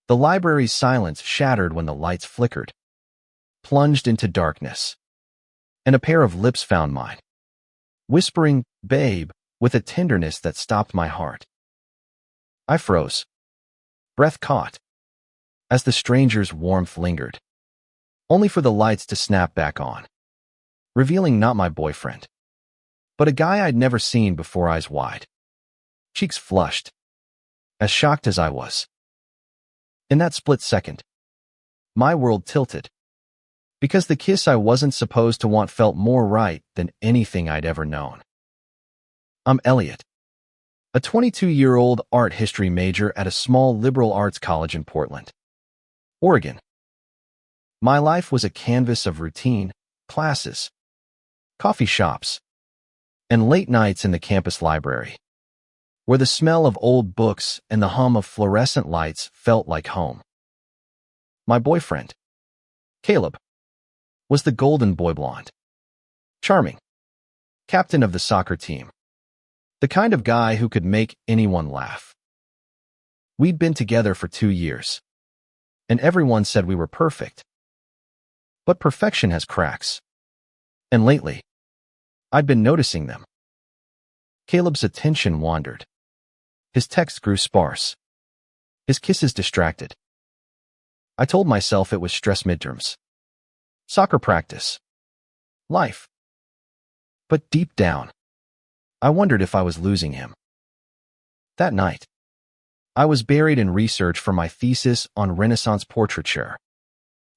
The library's silence shattered when the lights flickered, plunged into darkness, and a pair of lips found mine, whispering, "Babe," with a tenderness that stopped my heart. I froze, breath caught, as the stranger's warmth lingered, only for the lights to snap back on, revealing not my boyfriend, but a guy I'd never seen before, eyes wide, cheeks flushed, as shocked as I was. In that split second, my world tilted, because the kiss I wasn't supposed to want felt more right than anything I'd ever known. I'm Elliot, a 22-year-old art history major at a small liberal arts college in Portland, Oregon. My life was a canvas of routine, classes, coffee shops, and late nights in the campus library, where the smell of old books and the hum of fluorescent lights felt like home. My boyfriend, Caleb, was the golden boy blonde, charming, captain of the soccer team, the kind of guy who could make anyone laugh. We'd been together for 2 years, and everyone said we were perfect. But perfection has cracks, and lately, I'd been noticing them. Caleb's attention wandered. His texts grew sparse. His kisses distracted. I told myself it was stress midterms, soccer practice, life. But deep down, I wondered if I was losing him. That night, I was buried in research for my thesis on Renaissance portraiture,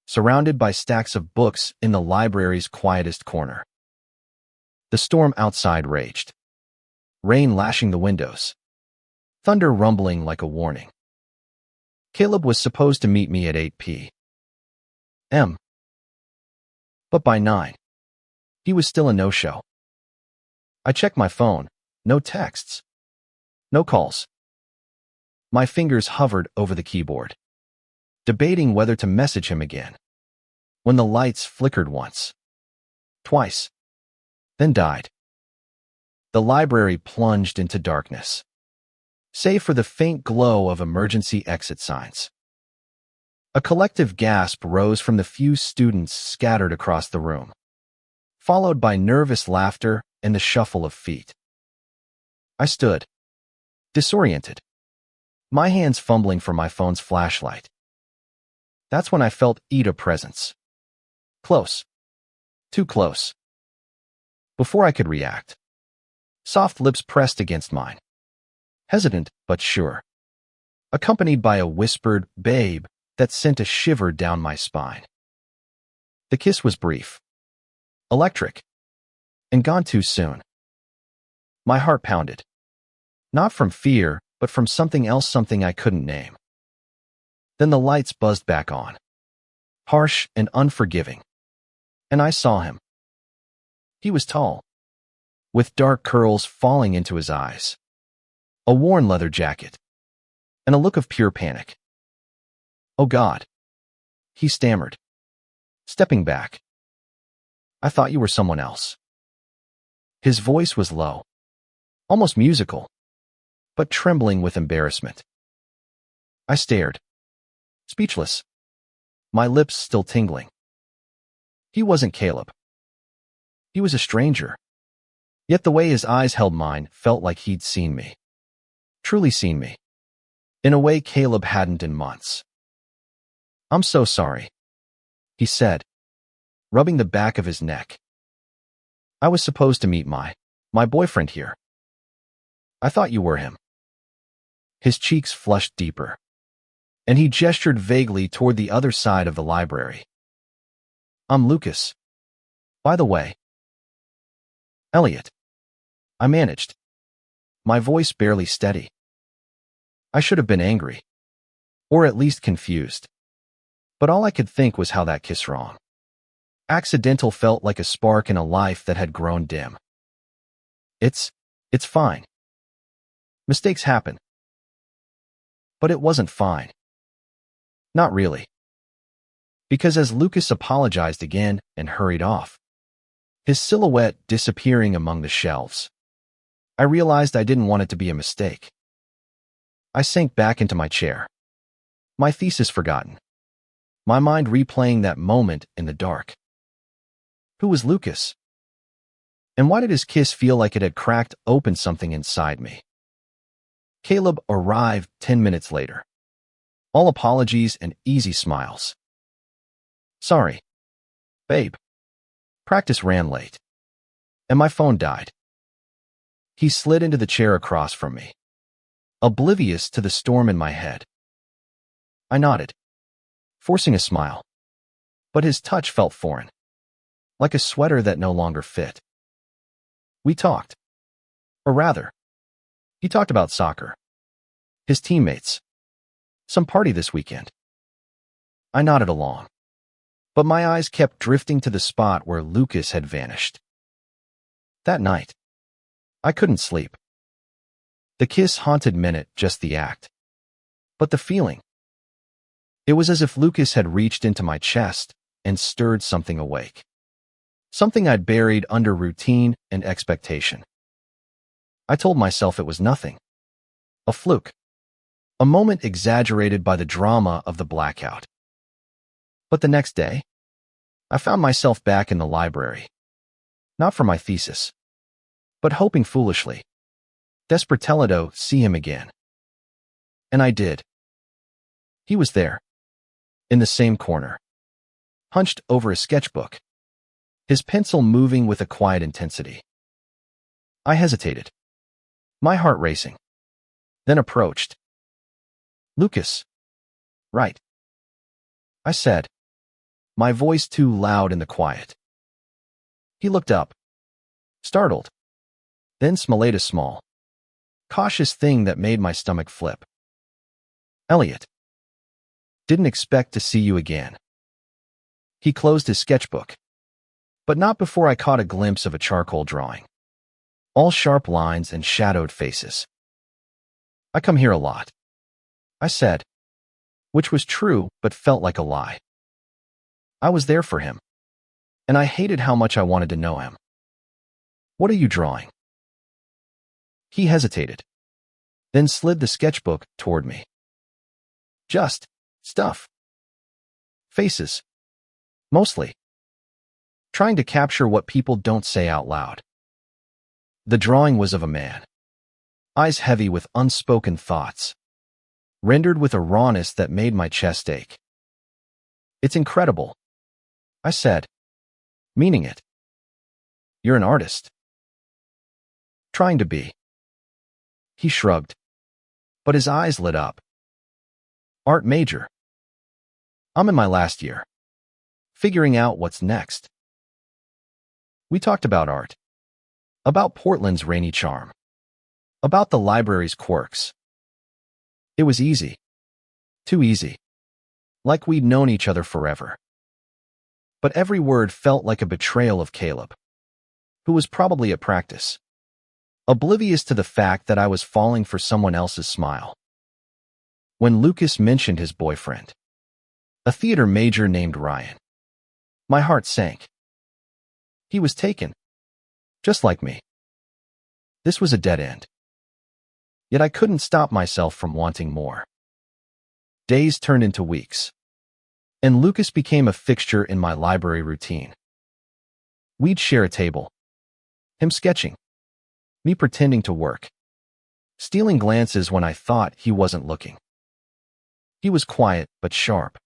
surrounded by stacks of books in the library's quietest corner. The storm outside raged, rain lashing the windows, thunder rumbling like a warning. Caleb was supposed to meet me at 8 p.m., but by 9, he was still a no-show. I checked my phone. No texts. No calls. My fingers hovered over the keyboard, debating whether to message him again, when the lights flickered once, twice, then died. The library plunged into darkness, save for the faint glow of emergency exit signs. A collective gasp rose from the few students scattered across the room, followed by nervous laughter and the shuffle of feet. I stood, disoriented, my hands fumbling for my phone's flashlight. That's when I felt Ida's presence. Close. Too close. Before I could react, soft lips pressed against mine, hesitant but sure, accompanied by a whispered "babe" that sent a shiver down my spine. The kiss was brief, electric, and gone too soon. My heart pounded, not from fear, but from something else, something I couldn't name. Then the lights buzzed back on, harsh and unforgiving, and I saw him. He was tall, with dark curls falling into his eyes, a worn leather jacket, and a look of pure panic. "Oh God," he stammered, stepping back. "I thought you were someone else." His voice was low, almost musical, but trembling with embarrassment. I stared, speechless, my lips still tingling. He wasn't Caleb. He was a stranger. Yet the way his eyes held mine felt like he'd seen me. Truly seen me. In a way Caleb hadn't in months. "I'm so sorry," he said, rubbing the back of his neck. "I was supposed to meet my boyfriend here. I thought you were him." His cheeks flushed deeper, and he gestured vaguely toward the other side of the library. "I'm Lucas. By the way." "Elliot," I managed, my voice barely steady. I should have been angry, or at least confused, but all I could think was how that kiss wrong, accidental, felt like a spark in a life that had grown dim. It's fine. Mistakes happen." But it wasn't fine. Not really. Because as Lucas apologized again and hurried off, his silhouette disappearing among the shelves, I realized I didn't want it to be a mistake. I sank back into my chair, My thesis forgotten. My mind replaying that moment in the dark. Who was Lucas? And why did his kiss feel like it had cracked open something inside me? Caleb arrived 10 minutes later. All apologies and easy smiles. Sorry, babe. Practice ran late. And my phone died. He slid into the chair across from me, oblivious to the storm in my head. I nodded, forcing a smile. But his touch felt foreign, like a sweater that no longer fit. We talked. Or rather, he talked about soccer, his teammates, some party this weekend. I nodded along, but my eyes kept drifting to the spot where Lucas had vanished. That night, I couldn't sleep. The kiss haunted Minute, just the act. But the feeling. It was as if Lucas had reached into my chest and stirred something awake. Something I'd buried under routine and expectation. I told myself it was nothing. A fluke. A moment exaggerated by the drama of the blackout. But the next day, I found myself back in the library. Not for my thesis, but hoping foolishly, desperatello to see him again. And I did. He was there, in the same corner, hunched over a sketchbook, his pencil moving with a quiet intensity. I hesitated, my heart racing, then approached. Lucas. Right. I said, my voice too loud in the quiet. He looked up, startled, then smiled a small, cautious thing that made my stomach flip. Elliot. Didn't expect to see you again. He closed his sketchbook, but not before I caught a glimpse of a charcoal drawing. All sharp lines and shadowed faces. I come here a lot, I said, which was true but felt like a lie. I was there for him, and I hated how much I wanted to know him. What are you drawing? He hesitated, then slid the sketchbook toward me. Just stuff. Faces. Mostly. Trying to capture what people don't say out loud. The drawing was of a man, eyes heavy with unspoken thoughts, rendered with a rawness that made my chest ache. It's incredible, I said, meaning it. You're an artist. Trying to be. He shrugged, but his eyes lit up. Art major. I'm in my last year, figuring out what's next. We talked about art, about Portland's rainy charm, about the library's quirks. It was easy. Too easy. Like we'd known each other forever. But every word felt like a betrayal of Caleb, who was probably at practice, oblivious to the fact that I was falling for someone else's smile. When Lucas mentioned his boyfriend, a theater major named Ryan, my heart sank. He was taken, just like me. This was a dead end. Yet I couldn't stop myself from wanting more. Days turned into weeks, and Lucas became a fixture in my library routine. We'd share a table, him sketching, me pretending to work, stealing glances when I thought he wasn't looking. He was quiet but sharp,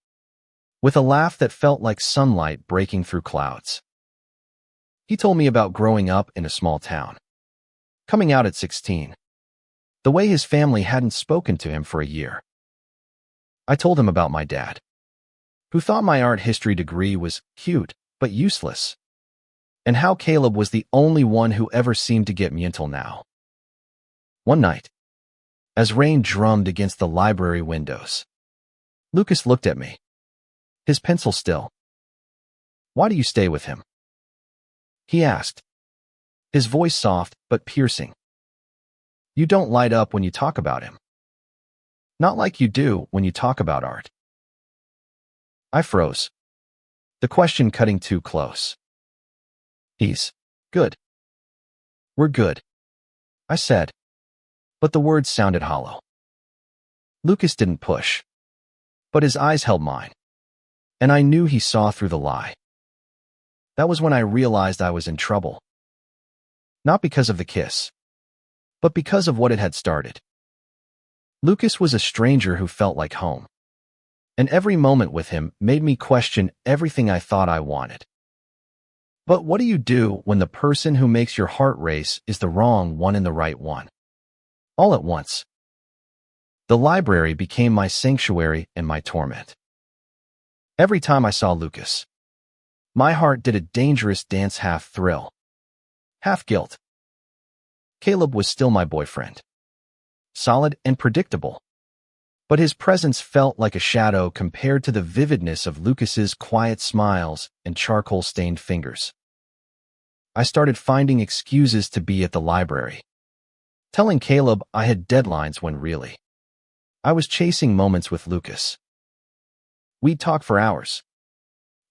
with a laugh that felt like sunlight breaking through clouds. He told me about growing up in a small town, coming out at 16, the way his family hadn't spoken to him for a year. I told him about my dad, who thought my art history degree was cute but useless, and how Caleb was the only one who ever seemed to get me until now. One night, as rain drummed against the library windows, Lucas looked at me, his pencil still. Why do you stay with him? He asked, his voice soft but piercing. You don't light up when you talk about him. Not like you do when you talk about art. I froze, the question cutting too close. He's good. We're good, I said, but the words sounded hollow. Lucas didn't push. But his eyes held mine, and I knew he saw through the lie. That was when I realized I was in trouble. Not because of the kiss, but because of what it had started. Lucas was a stranger who felt like home, and every moment with him made me question everything I thought I wanted. But what do you do when the person who makes your heart race is the wrong one and the right one? All at once. The library became my sanctuary and my torment. Every time I saw Lucas, my heart did a dangerous dance, half thrill, half guilt. Caleb was still my boyfriend, solid and predictable, but his presence felt like a shadow compared to the vividness of Lucas's quiet smiles and charcoal-stained fingers. I started finding excuses to be at the library, telling Caleb I had deadlines when really, I was chasing moments with Lucas. We'd talk for hours,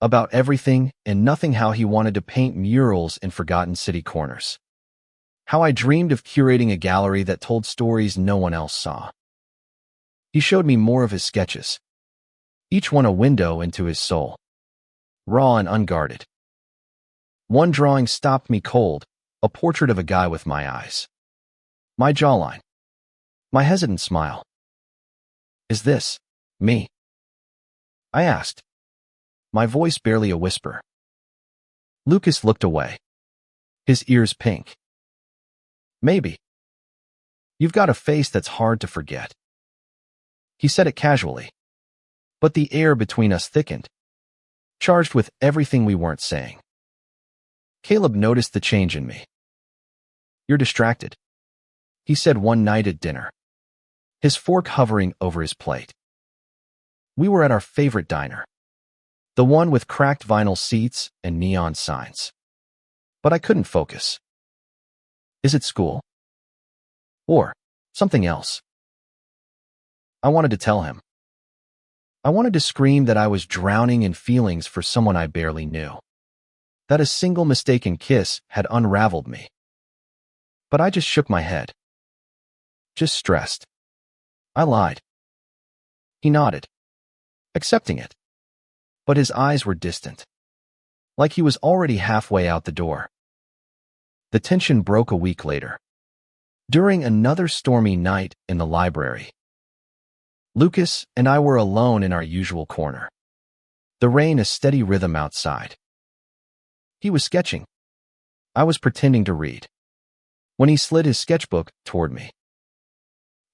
about everything and nothing, how he wanted to paint murals in forgotten city corners, how I dreamed of curating a gallery that told stories no one else saw. He showed me more of his sketches, each one a window into his soul, raw and unguarded. One drawing stopped me cold, a portrait of a guy with my eyes, my jawline, my hesitant smile. "Is this me?" I asked, my voice barely a whisper. Lucas looked away, his ears pink. "Maybe. You've got a face that's hard to forget." He said it casually, but the air between us thickened, charged with everything we weren't saying. Caleb noticed the change in me. "You're distracted," he said one night at dinner, his fork hovering over his plate. We were at our favorite diner, the one with cracked vinyl seats and neon signs. But I couldn't focus. "Is it school? Or something else?" I wanted to tell him. I wanted to scream that I was drowning in feelings for someone I barely knew, that a single mistaken kiss had unraveled me. But I just shook my head. Just stressed. I lied. He nodded, accepting it. But his eyes were distant, like he was already halfway out the door. The tension broke a week later, during another stormy night in the library. Lucas and I were alone in our usual corner, the rain a steady rhythm outside. He was sketching. I was pretending to read, when he slid his sketchbook toward me.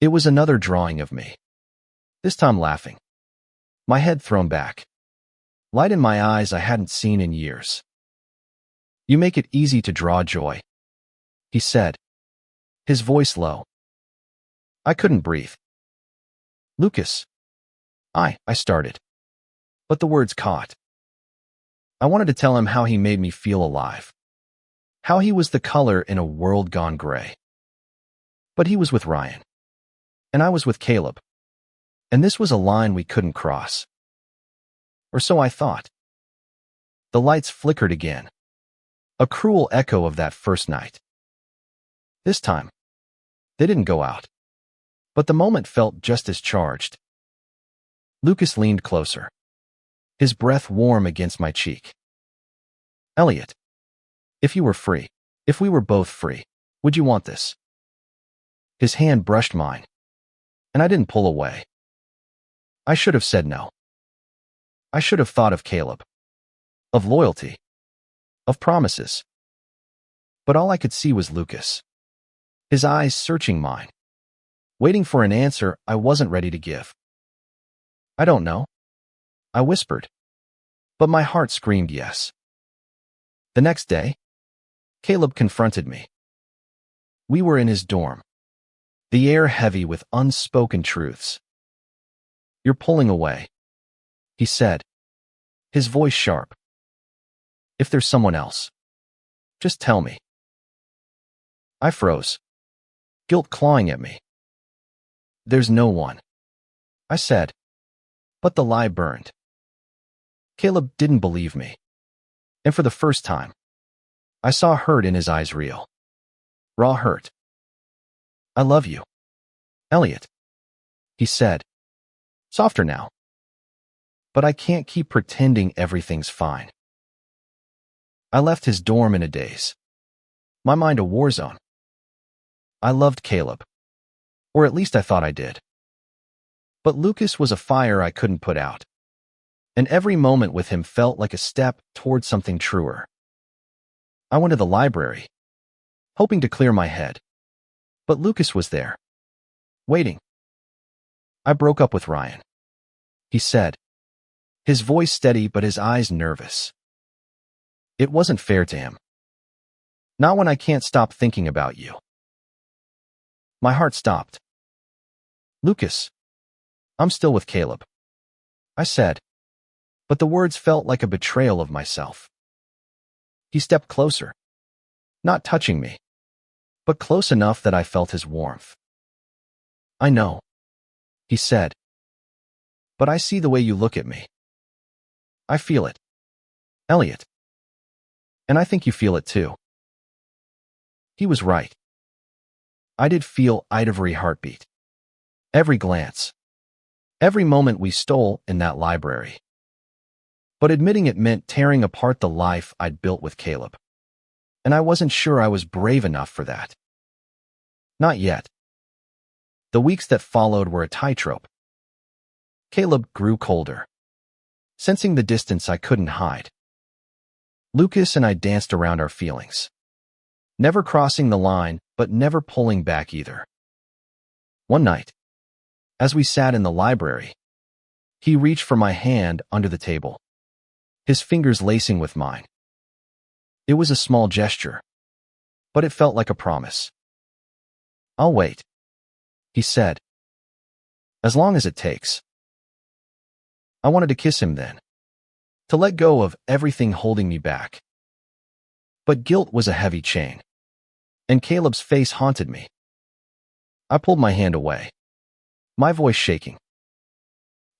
It was another drawing of me, this time laughing, my head thrown back, light in my eyes I hadn't seen in years. "You make it easy to draw joy," he said, his voice low. I couldn't breathe. "Lucas." I started, but the words caught. I wanted to tell him how he made me feel alive, how he was the color in a world gone gray. But he was with Ryan, and I was with Caleb, and this was a line we couldn't cross. Or so I thought. The lights flickered again, a cruel echo of that first night. This time, they didn't go out, but the moment felt just as charged. Lucas leaned closer, his breath warm against my cheek. "Elliot, if you were free, if we were both free, would you want this?" His hand brushed mine, and I didn't pull away. I should have said no. I should have thought of Caleb, of loyalty, of promises. But all I could see was Lucas, his eyes searching mine, waiting for an answer I wasn't ready to give. "I don't know," I whispered, but my heart screamed yes. The next day, Caleb confronted me. We were in his dorm, the air heavy with unspoken truths. "You're pulling away," he said, his voice sharp. "If there's someone else, just tell me." I froze, guilt clawing at me. "There's no one," I said, but the lie burned. Caleb didn't believe me, and for the first time, I saw hurt in his eyes, real, raw hurt. "I love you, Elliot," he said, softer now, but I can't keep pretending everything's fine. I left his dorm in a daze. My mind a war zone. I loved Caleb. Or at least I thought I did. But Lucas was a fire I couldn't put out. And every moment with him felt like a step toward something truer. I went to the library, hoping to clear my head. But Lucas was there, waiting. I broke up with Ryan, he said, his voice steady but his eyes nervous. It wasn't fair to him. Not when I can't stop thinking about you. My heart stopped. Lucas, I'm still with Caleb, I said, but the words felt like a betrayal of myself. He stepped closer, not touching me, but close enough that I felt his warmth. I know, he said, but I see the way you look at me. I feel it, Elliot. And I think you feel it too. He was right. I did feel every heartbeat, every glance, every moment we stole in that library. But admitting it meant tearing apart the life I'd built with Caleb. And I wasn't sure I was brave enough for that. Not yet. The weeks that followed were a tightrope. Caleb grew colder, sensing the distance I couldn't hide. Lucas and I danced around our feelings, never crossing the line, but never pulling back either. One night, as we sat in the library, he reached for my hand under the table, his fingers lacing with mine. It was a small gesture, but it felt like a promise. I'll wait, he said. As long as it takes. I wanted to kiss him then, to let go of everything holding me back. But guilt was a heavy chain, and Caleb's face haunted me. I pulled my hand away, my voice shaking.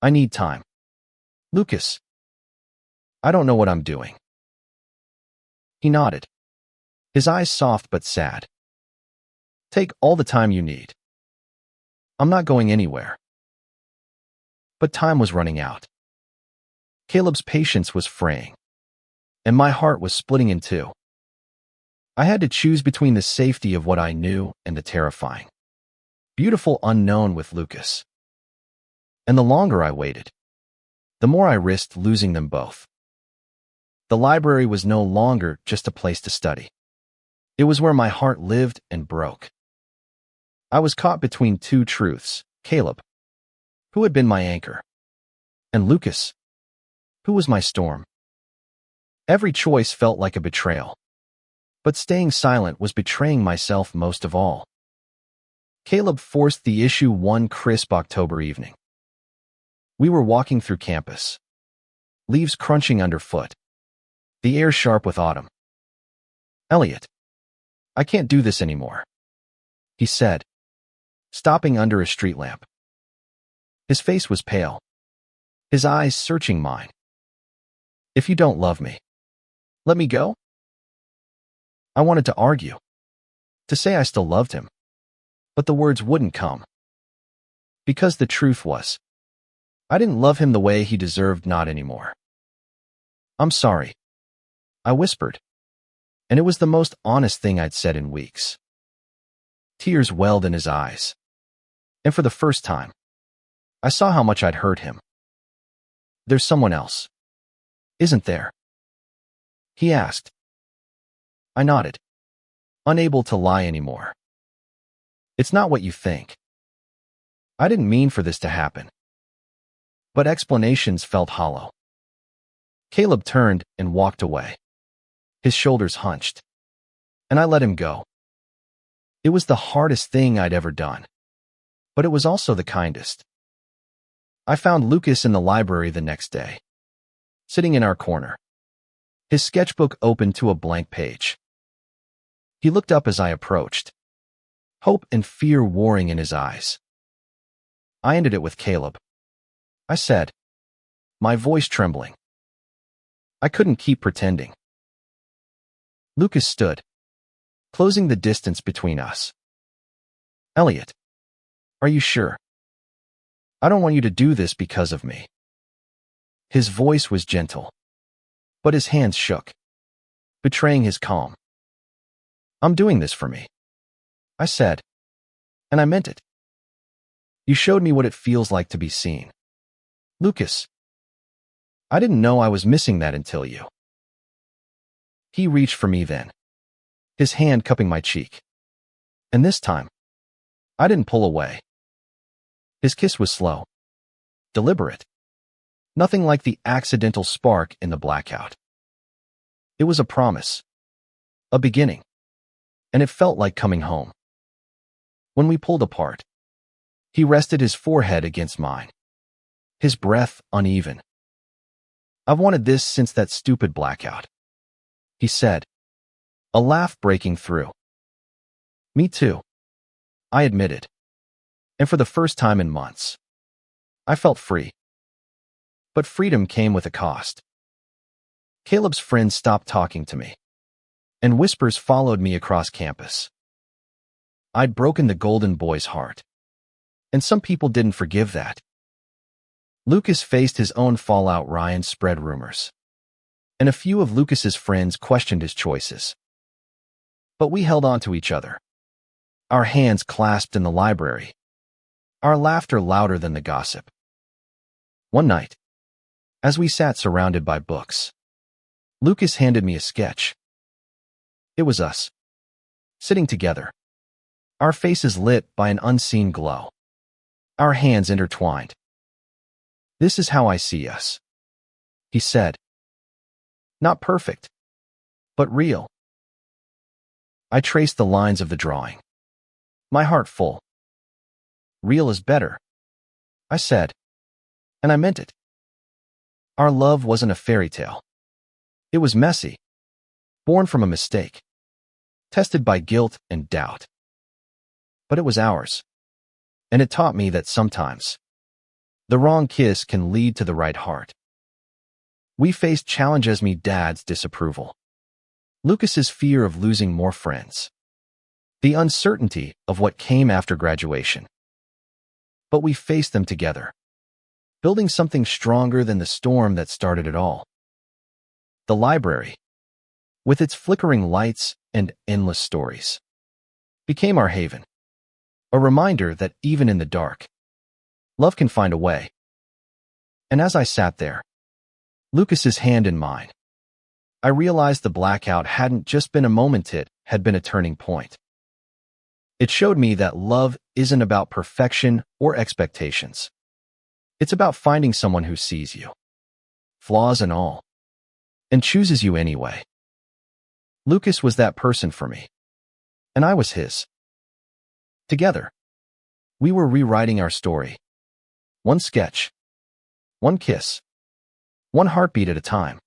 I need time. Lucas, I don't know what I'm doing. He nodded, his eyes soft but sad. Take all the time you need. I'm not going anywhere. But time was running out. Caleb's patience was fraying, and my heart was splitting in two. I had to choose between the safety of what I knew and the terrifying, beautiful unknown with Lucas. And the longer I waited, the more I risked losing them both. The library was no longer just a place to study. It was where my heart lived and broke. I was caught between two truths: Caleb, who had been my anchor, and Lucas, who was my storm. Every choice felt like a betrayal, but staying silent was betraying myself most of all. Caleb forced the issue one crisp October evening. We were walking through campus, leaves crunching underfoot, the air sharp with autumn. Elliot, I can't do this anymore, he said, stopping under a street lamp. His face was pale, his eyes searching mine. If you don't love me, let me go? I wanted to argue, to say I still loved him, but the words wouldn't come. Because the truth was, I didn't love him the way he deserved, not anymore. I'm sorry, I whispered, and it was the most honest thing I'd said in weeks. Tears welled in his eyes, and for the first time, I saw how much I'd hurt him. There's someone else, isn't there? He asked. I nodded, unable to lie anymore. It's not what you think. I didn't mean for this to happen. But explanations felt hollow. Caleb turned and walked away, his shoulders hunched, and I let him go. It was the hardest thing I'd ever done, but it was also the kindest. I found Lucas in the library the next day, sitting in our corner, his sketchbook open to a blank page. He looked up as I approached, hope and fear warring in his eyes. I ended it with Caleb, I said, my voice trembling. I couldn't keep pretending. Lucas stood, closing the distance between us. Elliot, are you sure? I don't want you to do this because of me. His voice was gentle, but his hands shook, betraying his calm. "I'm doing this for me," I said, and I meant it. "You showed me what it feels like to be seen. Lucas, I didn't know I was missing that until you." He reached for me then, his hand cupping my cheek. And this time, I didn't pull away. His kiss was slow, deliberate, nothing like the accidental spark in the Blackout. It was a promise, a beginning, and it felt like coming home. When we pulled apart, he rested his forehead against mine, his breath uneven. "I've wanted this since that stupid Blackout," he said, a laugh breaking through. "Me too," I admitted, and for the first time in months, I felt free. But freedom came with a cost. Caleb's friends stopped talking to me, and whispers followed me across campus. I'd broken the golden boy's heart, and some people didn't forgive that. Lucas faced his own fallout. Ryan spread rumors, and a few of Lucas's friends questioned his choices. But we held on to each other, our hands clasped in the library, our laughter louder than the gossip. One night, as we sat surrounded by books, Lucas handed me a sketch. It was us, sitting together, our faces lit by an unseen glow, our hands intertwined. "This is how I see us," he said. "Not perfect, but real." I traced the lines of the drawing, my heart full. "Real is better," I said, and I meant it. Our love wasn't a fairy tale. It was messy, born from a mistake, tested by guilt and doubt. But it was ours, and it taught me that sometimes the wrong kiss can lead to the right heart. We faced challenges: me dad's disapproval, Lucas's fear of losing more friends, the uncertainty of what came after graduation. But we faced them together, building something stronger than the storm that started it all. The library, with its flickering lights and endless stories, became our haven, a reminder that even in the dark, love can find a way. And as I sat there, Lucas's hand in mine, I realized the Blackout hadn't just been a moment, it had been a turning point. It showed me that love isn't about perfection or expectations. It's about finding someone who sees you, flaws and all, and chooses you anyway. Lucas was that person for me, and I was his. Together, we were rewriting our story, one sketch, one kiss, one heartbeat at a time.